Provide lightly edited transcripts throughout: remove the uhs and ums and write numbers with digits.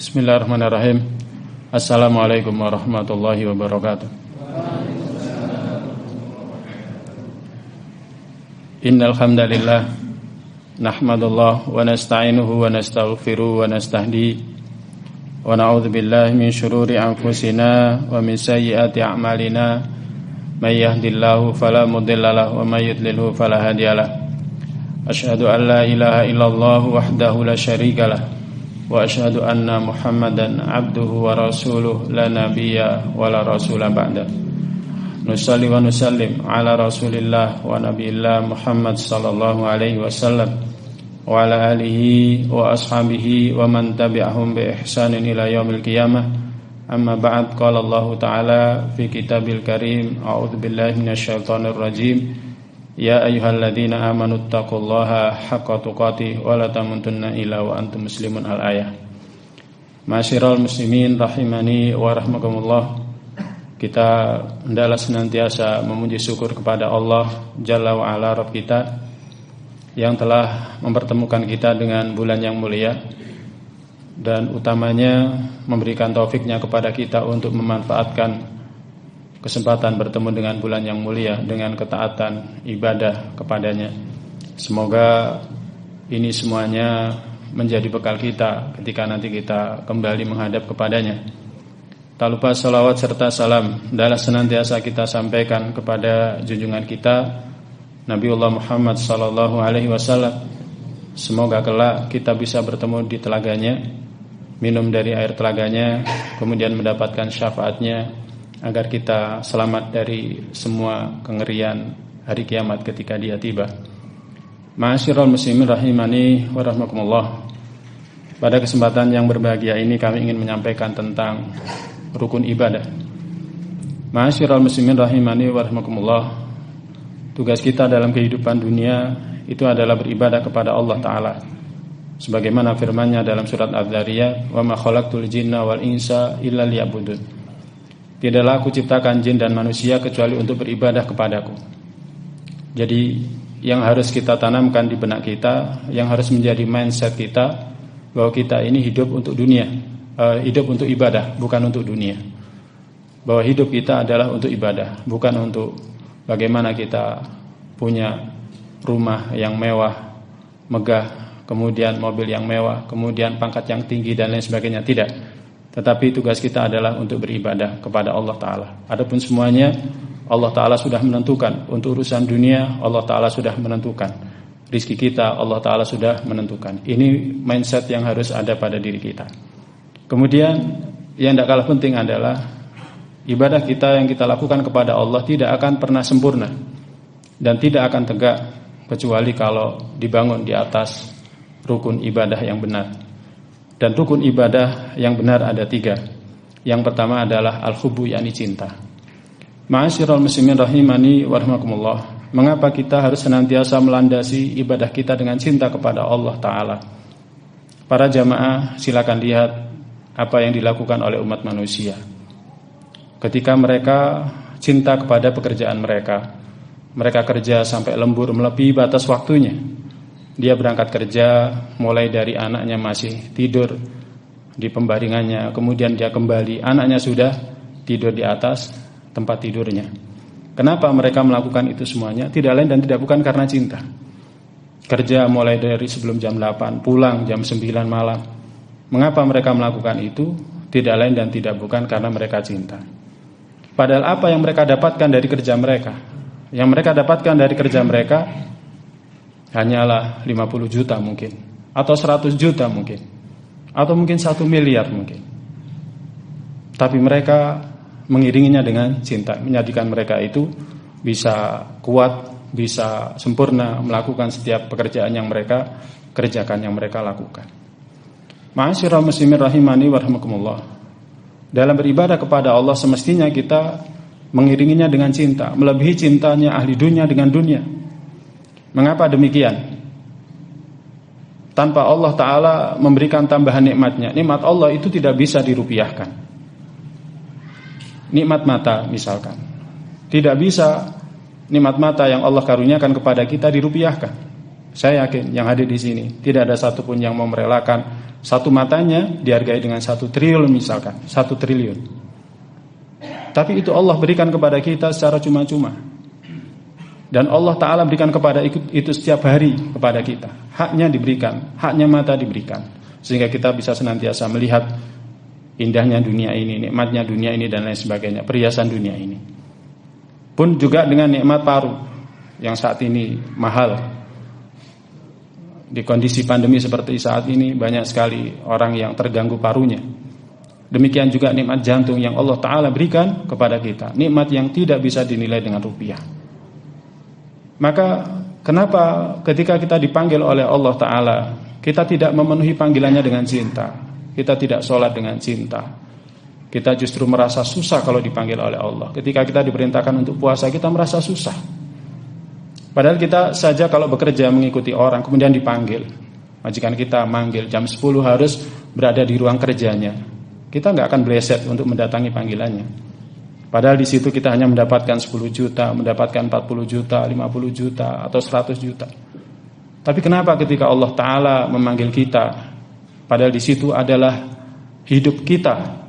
Bismillahirrahmanirrahim. Assalamualaikum warahmatullahi wabarakatuh. Innal hamdalillah nahmadullah wa nasta'inuhu wa nastaghfiruh wa nastahdi wa na'udzu billahi min shururi anfusina wa min sayyiati a'malina may yahdihillahu fala mudilla lahu wa may yudlilhu fala hadiyalah. Asyhadu an la ilaha illallah wahdahu la syarikalah wa asyhadu anna Muhammadan abduhu wa rasuluh la nabiyya wa la rasula ba'da. Nusalli wa nusallim ala rasulillah wa nabiyillah Muhammad sallallahu alaihi wasallam wa ala alihi wa ashabihi wa man tabi'ahum bi ihsanin ila yaumil qiyamah. Amma ba'd, qala Allah ta'ala fi kitabil karim, a'udzu billahi minasyaitonir rajim. Ya ayyuhalladzina amanu taqullaha haqqa tuqatih wa la tamutunna illa wa antum muslimun. Al-ayah. Ma'asyiral muslimin rahimani wa rahmakumullah. Kita hendaklah senantiasa memuji syukur kepada Allah Jalla wa ala Rabb kita yang telah mempertemukan kita dengan bulan yang mulia, dan utamanya memberikan taufiknya kepada kita untuk memanfaatkan kesempatan bertemu dengan bulan yang mulia dengan ketaatan ibadah kepadanya. Semoga ini semuanya menjadi bekal kita ketika nanti kita kembali menghadap kepadanya. Tak lupa salawat serta salam adalah senantiasa kita sampaikan kepada junjungan kita Nabiullah Muhammad sallallahu alaihi wasallam. Semoga kelak kita bisa bertemu di telaganya, minum dari air telaganya, kemudian mendapatkan syafaatnya, agar kita selamat dari semua kengerian hari kiamat ketika dia tiba. Ma'asyiral muslimin rahimani wa rahmakumullah. Pada kesempatan yang berbahagia ini kami ingin menyampaikan tentang rukun ibadah. Ma'asyiral muslimin rahimani wa rahmakumullah. Tugas kita dalam kehidupan dunia itu adalah beribadah kepada Allah Ta'ala, sebagaimana firman-Nya dalam surat Adz-Dzariyat, "Wa ma khalaqtul jinna wal insa illa liya'budun." Tidaklah aku ciptakan jin dan manusia kecuali untuk beribadah kepadaku. Jadi yang harus kita tanamkan di benak kita, yang harus menjadi mindset kita, bahwa kita ini hidup untuk dunia, hidup untuk ibadah, bukan untuk dunia. Bahwa hidup kita adalah untuk ibadah, bukan untuk bagaimana kita punya rumah yang mewah, megah, kemudian mobil yang mewah, kemudian pangkat yang tinggi dan lain sebagainya. Tidak. Tetapi tugas kita adalah untuk beribadah kepada Allah Ta'ala. Adapun semuanya Allah Ta'ala sudah menentukan. Untuk urusan dunia Allah Ta'ala sudah menentukan. Rizki kita Allah Ta'ala sudah menentukan. Ini mindset yang harus ada pada diri kita. Kemudian yang tidak kalah penting adalah ibadah kita yang kita lakukan kepada Allah tidak akan pernah sempurna dan tidak akan tegak kecuali kalau dibangun di atas rukun ibadah yang benar. Dan rukun ibadah yang benar ada 3. Yang pertama adalah al-hubbu, yakni cinta. Ma'asyiral muslimin rahimani wa rahmakumullah. Mengapa kita harus senantiasa melandasi ibadah kita dengan cinta kepada Allah Ta'ala? Para jamaah silakan lihat apa yang dilakukan oleh umat manusia. Ketika mereka cinta kepada pekerjaan mereka, mereka kerja sampai lembur melebihi batas waktunya. Dia berangkat kerja mulai dari anaknya masih tidur di pembaringannya, kemudian dia kembali, anaknya sudah tidur di atas tempat tidurnya. Kenapa mereka melakukan itu semuanya? Tidak lain dan tidak bukan karena cinta. Kerja mulai dari sebelum jam 8, pulang jam 9 malam. Mengapa mereka melakukan itu? Tidak lain dan tidak bukan karena mereka cinta. Padahal apa yang mereka dapatkan dari kerja mereka? Yang mereka dapatkan dari kerja mereka hanyalah 50 juta mungkin, atau 100 juta mungkin, atau mungkin 1 miliar mungkin. Tapi mereka mengiringinya dengan cinta, menjadikan mereka itu bisa kuat, bisa sempurna melakukan setiap pekerjaan yang mereka kerjakan, yang mereka lakukan. Ma'asyiral muslimin rahimani wa rahmakumullah. Dalam beribadah kepada Allah semestinya kita mengiringinya dengan cinta, melebihi cintanya ahli dunia dengan dunia. Mengapa demikian? Tanpa Allah Ta'ala memberikan tambahan nikmatnya. Nikmat Allah itu tidak bisa dirupiahkan. Nikmat mata misalkan, tidak bisa nikmat mata yang Allah karuniakan kepada kita dirupiahkan. Saya yakin yang hadir di sini tidak ada satupun yang mau merelakan satu matanya dihargai dengan 1 triliun misalkan, 1 triliun. Tapi itu Allah berikan kepada kita secara cuma-cuma. Dan Allah Ta'ala berikan kepada itu setiap hari kepada kita. Haknya diberikan, haknya mata diberikan, sehingga kita bisa senantiasa melihat indahnya dunia ini, nikmatnya dunia ini dan lain sebagainya, perhiasan dunia ini. Pun juga dengan nikmat paru yang saat ini mahal. Di kondisi pandemi seperti saat ini banyak sekali orang yang terganggu parunya. Demikian juga nikmat jantung yang Allah Ta'ala berikan kepada kita, nikmat yang tidak bisa dinilai dengan rupiah. Maka kenapa ketika kita dipanggil oleh Allah Ta'ala kita tidak memenuhi panggilannya dengan cinta, kita tidak sholat dengan cinta, kita justru merasa susah kalau dipanggil oleh Allah. Ketika kita diperintahkan untuk puasa kita merasa susah. Padahal kita saja kalau bekerja mengikuti orang kemudian dipanggil, majikan kita manggil jam 10 harus berada di ruang kerjanya, kita nggak akan bleset untuk mendatangi panggilannya. Padahal di situ kita hanya mendapatkan 10 juta, mendapatkan 40 juta, 50 juta atau 100 juta. Tapi kenapa ketika Allah Ta'ala memanggil kita, padahal di situ adalah hidup kita,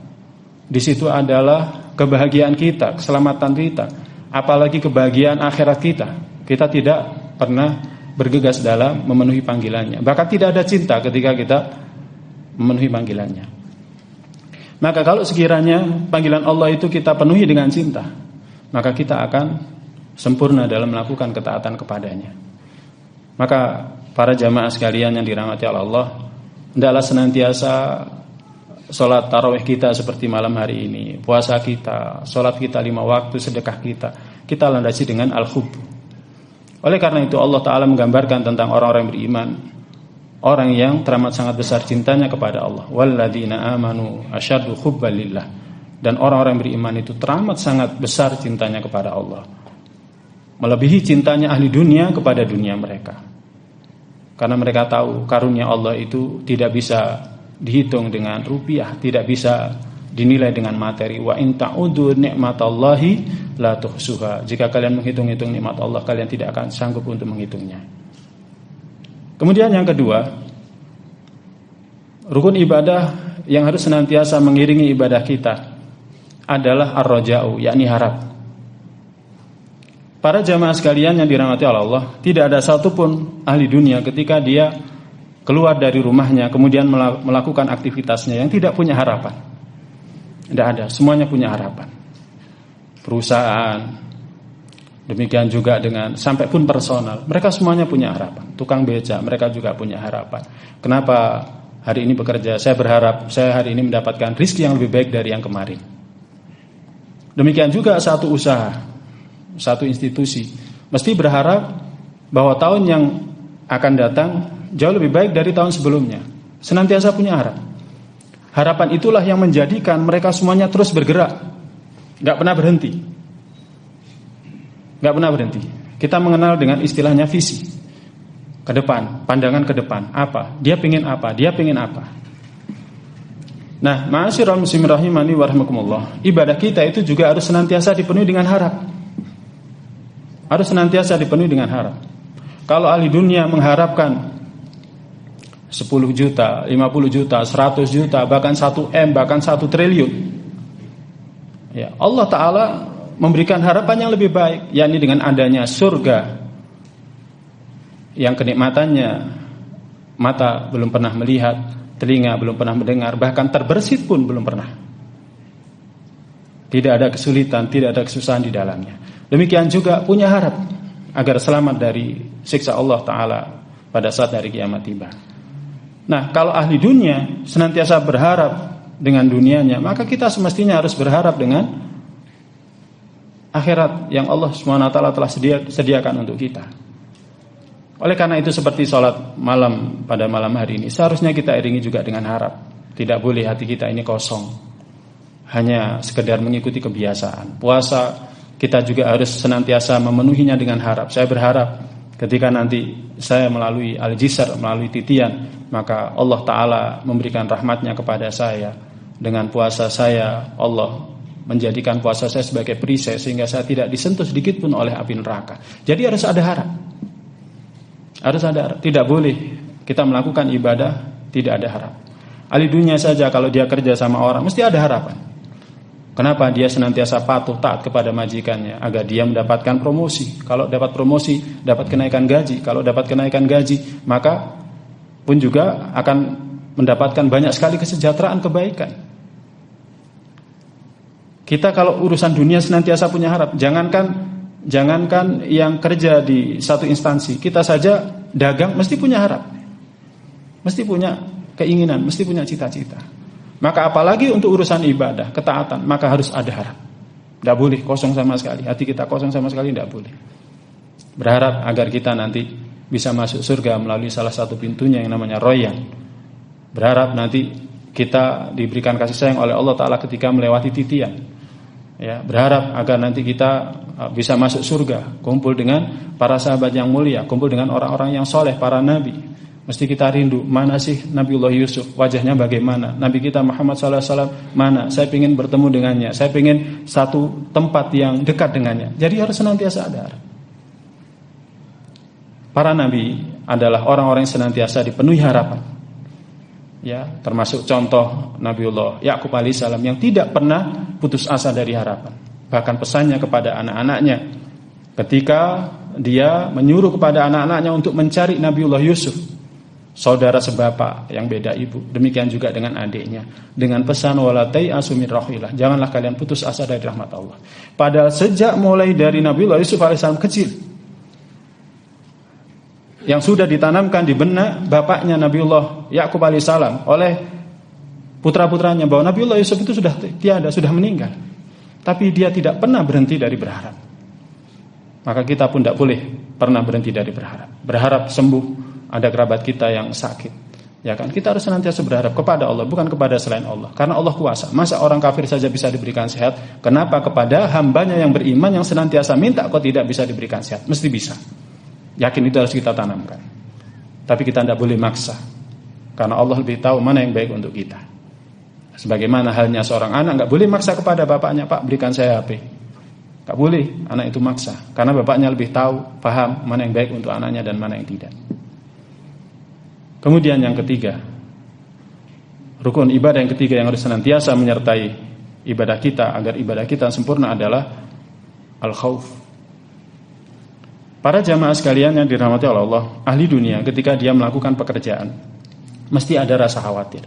di situ adalah kebahagiaan kita, keselamatan kita, apalagi kebahagiaan akhirat kita. Kita tidak pernah bergegas dalam memenuhi panggilannya. Bahkan tidak ada cinta ketika kita memenuhi panggilannya. Maka kalau sekiranya panggilan Allah itu kita penuhi dengan cinta, maka kita akan sempurna dalam melakukan ketaatan kepadanya. Maka para jamaah sekalian yang dirahmati Allah, hendaklah senantiasa sholat tarawih kita seperti malam hari ini, puasa kita, sholat kita 5 waktu, sedekah kita landasi dengan al-hub. Oleh karena itu Allah Ta'ala menggambarkan tentang orang-orang yang beriman, orang yang teramat sangat besar cintanya kepada Allah. Walladzina amanu asyaddu hubban lillah. Dan orang-orang yang beriman itu teramat sangat besar cintanya kepada Allah, melebihi cintanya ahli dunia kepada dunia mereka. Karena mereka tahu karunia Allah itu tidak bisa dihitung dengan rupiah, tidak bisa dinilai dengan materi. Wa in ta'udu ni'matallahi la tuhsuha. Jika kalian menghitung-hitung nikmat Allah, kalian tidak akan sanggup untuk menghitungnya. Kemudian yang kedua, rukun ibadah yang harus senantiasa mengiringi ibadah kita adalah ar-raja'u, yakni harap. Para jamaah sekalian yang dirahmati Allah, tidak ada satupun ahli dunia ketika dia keluar dari rumahnya kemudian melakukan aktivitasnya yang tidak punya harapan. Tidak ada, semuanya punya harapan. Perusahaan, demikian juga dengan sampai pun personal, mereka semuanya punya harapan. Tukang beca, mereka juga punya harapan. Kenapa hari ini bekerja? Saya berharap saya hari ini mendapatkan rezeki yang lebih baik dari yang kemarin. Demikian juga satu usaha, satu institusi mesti berharap bahwa tahun yang akan datang jauh lebih baik dari tahun sebelumnya. Senantiasa punya harap. Harapan itulah yang menjadikan mereka semuanya terus bergerak, gak pernah berhenti. Gak pernah berhenti. Kita mengenal dengan istilahnya visi ke depan, pandangan ke depan. Apa? Dia pengen apa? Dia pengen apa? Nah, ma'asyiral muslimin rahimani wa rahimakumullah, ibadah kita itu juga harus senantiasa dipenuhi dengan harap. Harus senantiasa dipenuhi dengan harap. Kalau ahli dunia mengharapkan 10 juta, 50 juta, 100 juta, bahkan 1 M, bahkan 1 triliun, ya, Allah Ta'ala memberikan harapan yang lebih baik, yakni dengan adanya surga yang kenikmatannya mata belum pernah melihat, telinga belum pernah mendengar, bahkan terbersit pun belum pernah. Tidak ada kesulitan, tidak ada kesusahan di dalamnya. Demikian juga punya harap agar selamat dari siksa Allah Ta'ala pada saat hari kiamat tiba. Nah, kalau ahli dunia senantiasa berharap dengan dunianya, maka kita semestinya harus berharap dengan akhirat yang Allah SWT telah sediakan untuk kita. Oleh karena itu seperti sholat malam pada malam hari ini, seharusnya kita iringi juga dengan harap. Tidak boleh hati kita ini kosong, hanya sekedar mengikuti kebiasaan. Puasa kita juga harus senantiasa memenuhinya dengan harap. Saya berharap ketika nanti saya melalui al-jisr, melalui titian, maka Allah Ta'ala memberikan rahmatnya kepada saya. Dengan puasa saya, Allah menjadikan puasa saya sebagai perisai, sehingga saya tidak disentuh sedikit pun oleh api neraka. Jadi harus ada harap. Harus ada harap. Tidak boleh kita melakukan ibadah tidak ada harap. Ahli dunia saja kalau dia kerja sama orang mesti ada harapan. Kenapa? Dia senantiasa patuh taat kepada majikannya agar dia mendapatkan promosi. Kalau dapat promosi, dapat kenaikan gaji. Kalau dapat kenaikan gaji, maka pun juga akan mendapatkan banyak sekali kesejahteraan, kebaikan. Kita kalau urusan dunia senantiasa punya harap. Jangankan yang kerja di satu instansi, kita saja dagang mesti punya harap. Mesti punya keinginan, mesti punya cita-cita. Maka apalagi untuk urusan ibadah, ketaatan, maka harus ada harap. Tidak boleh kosong sama sekali. Hati kita kosong sama sekali, tidak boleh. Berharap agar kita nanti bisa masuk surga melalui salah satu pintunya yang namanya Rayyan. Berharap nanti kita diberikan kasih sayang oleh Allah Ta'ala ketika melewati titian. Ya, berharap agar nanti kita bisa masuk surga, kumpul dengan para sahabat yang mulia, kumpul dengan orang-orang yang soleh, para nabi. Mesti kita rindu, mana sih Nabiullah Yusuf, wajahnya bagaimana, Nabi kita Muhammad SAW mana, saya ingin bertemu dengannya, saya ingin satu tempat yang dekat dengannya. Jadi harus senantiasa ada. Para nabi adalah orang-orang yang senantiasa dipenuhi harapan. Ya, termasuk contoh Nabiullah Yakub alaihissalam yang tidak pernah putus asa dari harapan. Bahkan pesannya kepada anak-anaknya ketika dia menyuruh kepada anak-anaknya untuk mencari Nabiullah Yusuf, saudara sebapak yang beda ibu. Demikian juga dengan adiknya, dengan pesan wala tai'asu min rahillah, janganlah kalian putus asa dari rahmat Allah. Padahal sejak mulai dari Nabiullah Yusuf alaihissalam kecil, yang sudah ditanamkan di benak bapaknya Nabiullah Yakub alaihissalam oleh putra-putranya bahwa Nabiullah Yusuf itu sudah tiada, sudah meninggal. Tapi dia tidak pernah berhenti dari berharap. Maka kita pun tidak boleh pernah berhenti dari berharap. Berharap sembuh, ada kerabat kita yang sakit, ya kan? Kita harus senantiasa berharap kepada Allah, bukan kepada selain Allah. Karena Allah kuasa. Masa orang kafir saja bisa diberikan sehat, kenapa kepada hambanya yang beriman yang senantiasa minta kok tidak bisa diberikan sehat? Mesti bisa. Yakin itu harus kita tanamkan. Tapi kita tidak boleh maksa, karena Allah lebih tahu mana yang baik untuk kita. Sebagaimana halnya seorang anak nggak boleh maksa kepada bapaknya, Pak berikan saya HP. Nggak boleh anak itu maksa, karena bapaknya lebih tahu, paham mana yang baik untuk anaknya dan mana yang tidak. Kemudian yang ketiga, rukun ibadah yang ketiga yang harus senantiasa menyertai ibadah kita agar ibadah kita sempurna adalah al-khauf. Para jamaah sekalian yang dirahmati oleh Allah, ahli dunia ketika dia melakukan pekerjaan mesti ada rasa khawatir.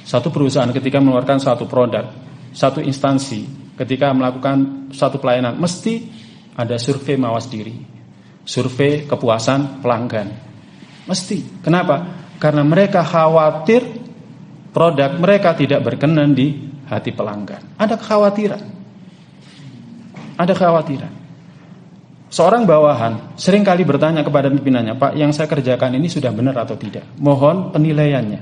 Satu perusahaan ketika mengeluarkan satu produk, satu instansi ketika melakukan satu pelayanan mesti ada survei mawas diri, survei kepuasan pelanggan. Mesti. Kenapa? Karena mereka khawatir produk mereka tidak berkenan di hati pelanggan. Ada kekhawatiran. Ada kekhawatiran. Seorang bawahan seringkali bertanya kepada pimpinannya, Pak, yang saya kerjakan ini sudah benar atau tidak? Mohon penilaiannya.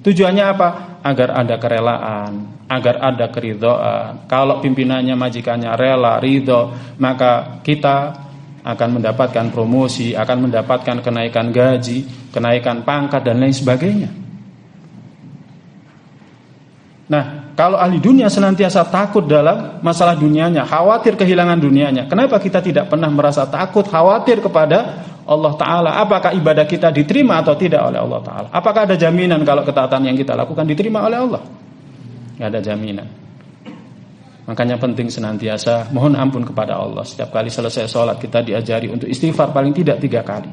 Tujuannya apa? Agar ada kerelaan, agar ada keridhaan. Kalau pimpinannya, majikannya rela, ridho, maka kita akan mendapatkan promosi, akan mendapatkan kenaikan gaji, kenaikan pangkat dan lain sebagainya. Nah, kalau ahli dunia senantiasa takut dalam masalah dunianya, khawatir kehilangan dunianya, kenapa kita tidak pernah merasa takut, khawatir kepada Allah Ta'ala? Apakah ibadah kita diterima atau tidak oleh Allah Ta'ala? Apakah ada jaminan kalau ketaatan yang kita lakukan diterima oleh Allah? Tidak ada jaminan. Makanya penting senantiasa mohon ampun kepada Allah. Setiap kali selesai sholat kita diajari untuk istighfar paling tidak 3 kali.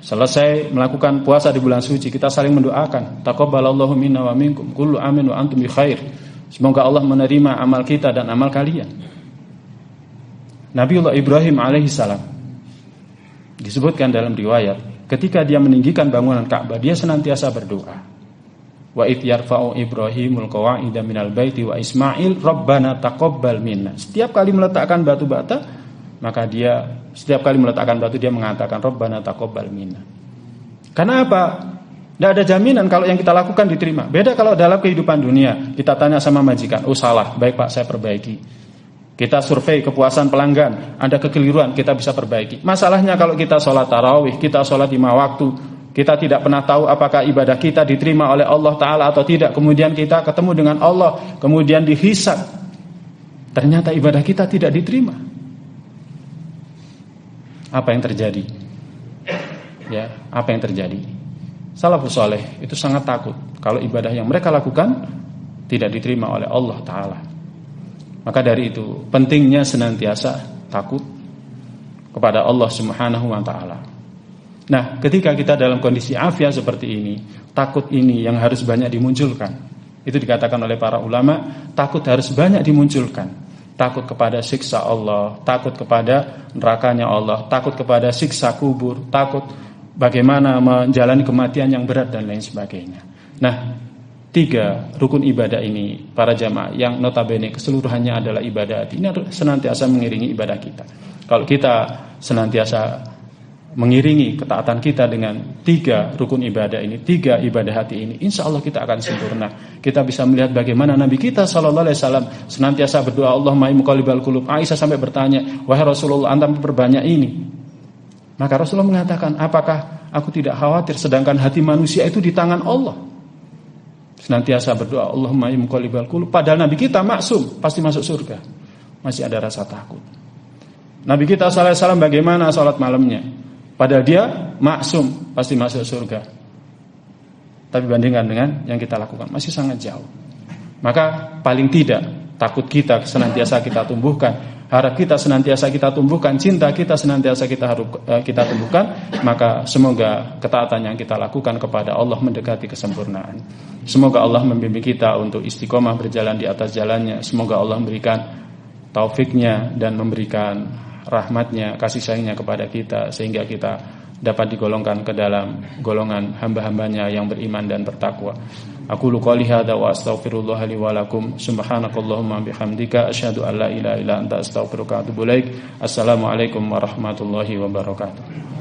Selesai melakukan puasa di bulan suci, kita saling mendoakan, taqabbalallahu minna wa minkum, kullu amin wa antum bi khair. Semoga Allah menerima amal kita dan amal kalian. Nabiullah Ibrahim alaihissalam disebutkan dalam riwayat, ketika dia meninggikan bangunan Ka'bah, dia senantiasa berdoa. Wa idh yarfa'u Ibrahimul qawa'ida minal baiti wa Ismail rabbana taqabbal minna. Setiap kali meletakkan batu bata, maka dia setiap kali meletakkan batu dia mengatakan Rabbana taqabbal minna. Karena apa? Tidak ada jaminan kalau yang kita lakukan diterima. Beda kalau dalam kehidupan dunia, kita tanya sama majikan, oh salah, baik Pak saya perbaiki. Kita survei kepuasan pelanggan, ada kekeliruan, kita bisa perbaiki. Masalahnya kalau kita sholat tarawih, kita sholat 5 waktu, kita tidak pernah tahu apakah ibadah kita diterima oleh Allah Ta'ala atau tidak. Kemudian kita ketemu dengan Allah, kemudian dihisab, ternyata ibadah kita tidak diterima. Apa yang terjadi? ya, apa yang terjadi? Salafus saleh itu sangat takut kalau ibadah yang mereka lakukan tidak diterima oleh Allah Ta'ala. Maka dari itu pentingnya senantiasa takut kepada Allah Subhanahu wa Ta'ala. Nah, ketika kita dalam kondisi afiat seperti ini, takut ini yang harus banyak dimunculkan. Itu dikatakan oleh para ulama, takut harus banyak dimunculkan. Takut kepada siksa Allah, takut kepada nerakanya Allah, takut kepada siksa kubur, takut bagaimana menjalani kematian yang berat dan lain sebagainya. Nah, 3 rukun ibadah ini para jamaah yang notabene keseluruhannya adalah ibadah hati, ini harus senantiasa mengiringi ibadah kita. Kalau kita senantiasa mengiringi ketaatan kita dengan 3 rukun ibadah ini, 3 ibadah hati ini, insya Allah kita akan sempurna. Kita bisa melihat bagaimana Nabi kita SAW senantiasa berdoa, Allahumma muqallibal qulub. Aisyah sampai bertanya, wahai Rasulullah, Anda memperbanyak ini. Maka Rasulullah mengatakan, apakah aku tidak khawatir sedangkan hati manusia itu di tangan Allah? Senantiasa berdoa, Allahumma muqallibal qulub. Padahal Nabi kita maksum, pasti masuk surga. Masih ada rasa takut. Nabi kita SAW bagaimana salat malamnya? Padahal dia maksum, pasti masuk surga. Tapi bandingkan dengan yang kita lakukan, masih sangat jauh. Maka paling tidak takut kita senantiasa kita tumbuhkan, harap kita senantiasa kita tumbuhkan, cinta kita senantiasa kita tumbuhkan. Maka semoga ketaatan yang kita lakukan kepada Allah mendekati kesempurnaan. Semoga Allah membimbing kita untuk istiqomah berjalan di atas jalannya. Semoga Allah memberikan taufiknya dan memberikan rahmatnya, kasih sayangnya kepada kita, sehingga kita dapat digolongkan ke dalam golongan hamba-hambanya yang beriman dan bertakwa. Aqulu qouli hadza wa astaghfirullah li wa lakum. Subhanakallahumma bihamdika asyhadu an la ilaha illa anta astaghfiruka wa atubu ilaik. Assalamualaikum warahmatullahi wabarakatuh.